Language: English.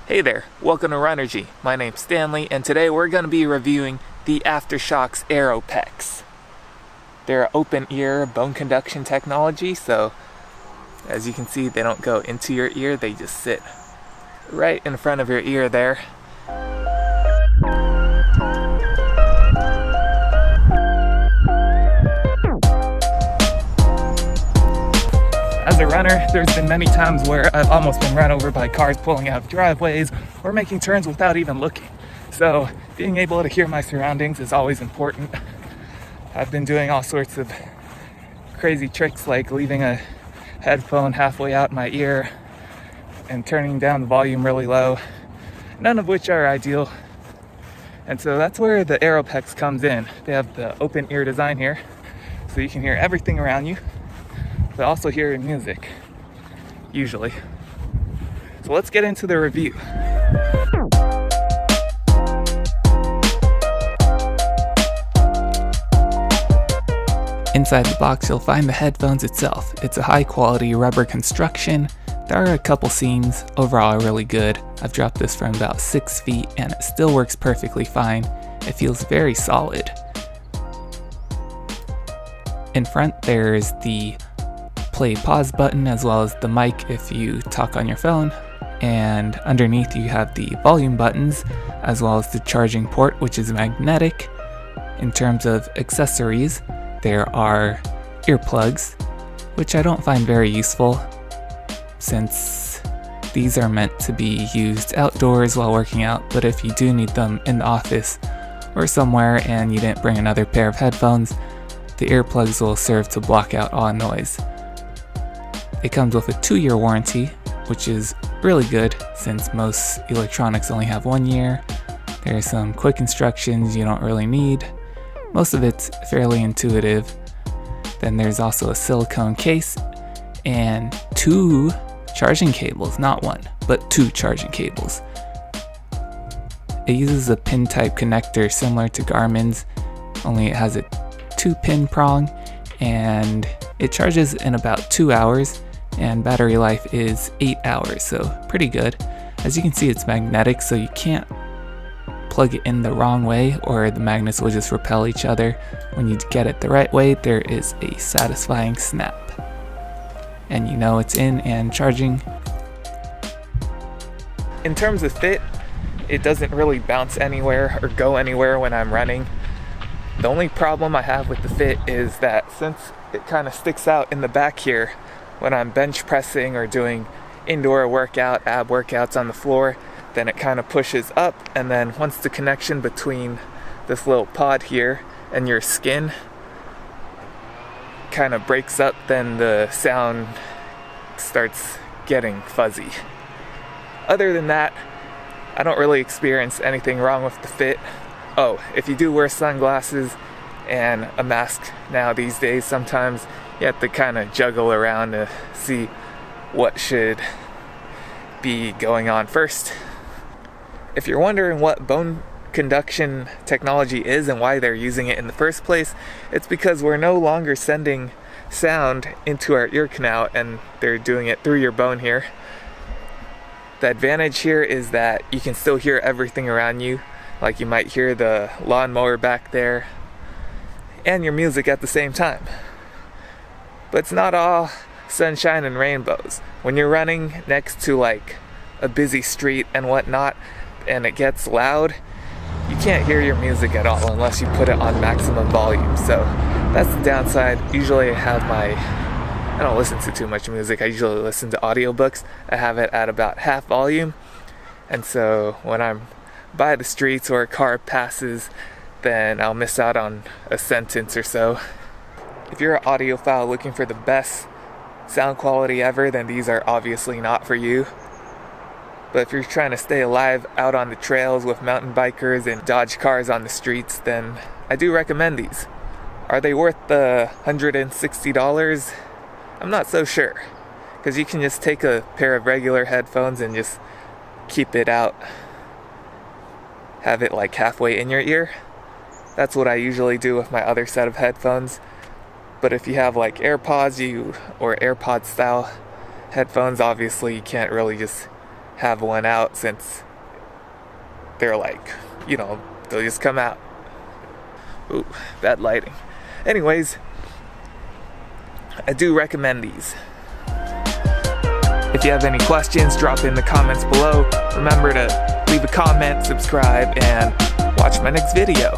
Hey there, welcome to Runergy. My name's Stanley, and today we're going to be reviewing the Aftershokz Aeropex. They're open ear bone conduction technology, so as you can see, they don't go into your ear, they just sit right in front of your ear there. As a runner, there's been many times where I've almost been run over by cars pulling out of driveways or making turns without even looking. So being able to hear my surroundings is always important. I've been doing all sorts of crazy tricks like leaving a headphone halfway out my ear and turning down the volume really low, none of which are ideal. And so that's where the Aeropex comes in. They have the open ear design here, so you can hear everything around you, but also hear your music, usually. So let's get into the review. Inside the box, you'll find the headphones itself. It's a high quality rubber construction. There are a couple seams, overall really good. I've dropped this from about 6 feet and it still works perfectly fine. It feels very solid. In front, there's the play pause button as well as the mic if you talk on your phone, and underneath you have the volume buttons as well as the charging port, which is magnetic. In terms of accessories, there are earplugs, which I don't find very useful since these are meant to be used outdoors while working out, but if you do need them in the office or somewhere and you didn't bring another pair of headphones, the earplugs will serve to block out all noise. It comes with a 2-year warranty, which is really good since most electronics only have 1 year. There are some quick instructions you don't really need. Most of it's fairly intuitive. Then there's also a silicone case and 2 charging cables, not 1, but 2 charging cables. It uses a pin type connector similar to Garmin's, only it has a 2-pin prong, and it charges in about 2 hours, and battery life is 8 hours, so pretty good. As you can see, it's magnetic, so you can't plug it in the wrong way or the magnets will just repel each other. When you get it the right way, there is a satisfying snap, and you know it's in and charging. In terms of fit, it doesn't really bounce anywhere or go anywhere when I'm running. The only problem I have with the fit is that since it kind of sticks out in the back here, when I'm bench pressing or doing indoor workout, ab workouts on the floor, then it kind of pushes up, and then once the connection between this little pod here and your skin kind of breaks up, then the sound starts getting fuzzy. Other than that, I don't really experience anything wrong with the fit. Oh, if you do wear sunglasses and a mask now these days, sometimes you have to kind of juggle around to see what should be going on first. If you're wondering what bone conduction technology is and why they're using it in the first place, it's because we're no longer sending sound into our ear canal and they're doing it through your bone here. The advantage here is that you can still hear everything around you, like you might hear the lawnmower back there and your music at the same time. But it's not all sunshine and rainbows. When you're running next to like a busy street and whatnot, and it gets loud, you can't hear your music at all unless you put it on maximum volume. So that's the downside. Usually I don't listen to too much music. I usually listen to audiobooks. I have it at about half volume. And so when I'm by the streets or a car passes, then I'll miss out on a sentence or so. If you're an audiophile looking for the best sound quality ever, then these are obviously not for you. But if you're trying to stay alive out on the trails with mountain bikers and dodge cars on the streets, then I do recommend these. Are they worth the $160? I'm not so sure, because you can just take a pair of regular headphones and just keep it out, have it like halfway in your ear. That's what I usually do with my other set of headphones. But if you have like AirPods or AirPod style headphones, obviously you can't really just have one out, since they're like, you know, they'll just come out. Ooh, bad lighting. Anyways, I do recommend these. If you have any questions, drop in the comments below. Remember to leave a comment, subscribe, and watch my next video.